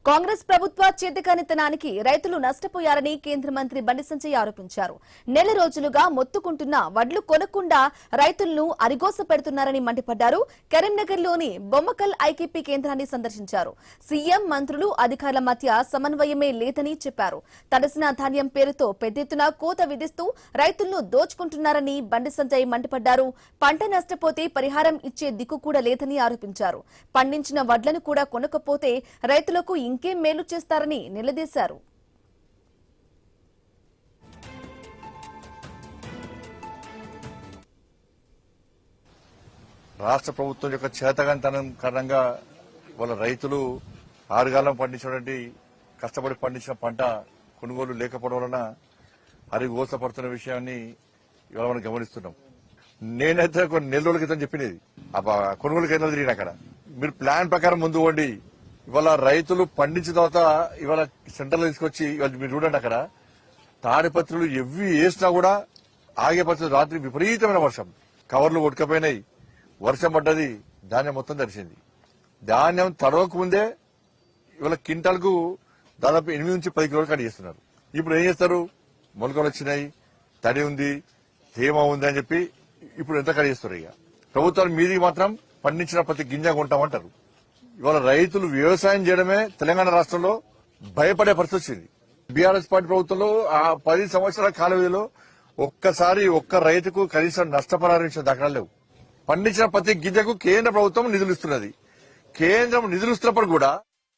కాంగ్రెస్ ప్రభుత్వ చేతకానితనానికి రైతులు నష్టపోయారని కేంద్ర మంత్రి బండి సంజయ్ ఆరోపించారు. నెల రోజులుగా మొత్తుకుంటున్న వడ్లు కొనకుండా రైతులను అరిగోస పెడుతున్నారని మండిపడ్డారు. కరీంనగర్లోని బొమ్మకల్ ఐకేపీ కేంద్రాన్ని సందర్శించారు. సీఎం, మంత్రులు, అధికారుల మధ్య సమన్వయమే లేదని చెప్పారు. తడిసిన ధాన్యం పేరుతో పెద్దెత్తున కోత విధిస్తూ రైతులను దోచుకుంటున్నారని బండి సంజయ్ మండిపడ్డారు. పంట నష్టపోతే పరిహారం ఇచ్చే దిక్కు కూడా లేదని ఆరోపించారు. పండించిన వడ్లను కూడా కొనకపోతే రైతులకు ఇంకేం మేలు చేస్తారని నిలదీశారు. రాష్ట్ర ప్రభుత్వం యొక్క చేతగానితనం కారణంగా వాళ్ళ రైతులు ఆరుగాలం పండించినటువంటి కష్టపడి పండించిన పంట కొనుగోలు లేకపోవడం వలన అరిగోసపడుతున్న విషయాన్ని ఇవాళ మనం గమనిస్తున్నాం. నేనైతే కొన్ని నెల రోజుల క్రితం చెప్పినది కొనుగోలు కేంద్రాలు తిరిగిన అక్కడ మీరు ప్లాన్ ప్రకారం ముందు పోండి. ఇవాళ రైతులు పండించిన తర్వాత ఇవాళ సెంటర్లో తీసుకొచ్చి ఇవాళ మీరు చూడండి అక్కడ తాడిపత్రులు ఎవ్వి వేసినా కూడా ఆగే పరిస్థితి. రాత్రి విపరీతమైన వర్షం, కవర్లు కొట్టుకపోయినాయి, వర్షం పడ్డది, ధాన్యం మొత్తం తడిసింది. ధాన్యం తడవక ముందే ఇవాళ క్వింటాల్కు దాదాపు 8 నుంచి 10 కిలోలు కట్ చేస్తున్నారు. ఇప్పుడు ఏం చేస్తారు? మొలకలు వచ్చినాయి, తడి ఉంది, తేమ ఉంది అని చెప్పి ఇప్పుడు ఎంత కట్ చేస్తారు? ఇక ప్రభుత్వాలు మీదికి మాత్రం పండించిన ప్రతి గింజ కొంటామంటారు. ఇవాళ రైతులు వ్యవసాయం చేయడమే తెలంగాణ రాష్ట్రంలో భయపడే పరిస్థితి వచ్చింది. బీఆర్ఎస్ పార్టీ ప్రభుత్వంలో ఆ 10 సంవత్సరాల కాల వ్యవధిలో ఒక్కసారి ఒక్క రైతుకు కనీసం నష్టపరిహారం ఇచ్చిన దాఖలాలు లేవు. పండించిన ప్రతి గింజకు కేంద్ర ప్రభుత్వం నిధులు ఇస్తున్నది. కేంద్రం నిధులు ఇస్తున్నప్పుడు కూడా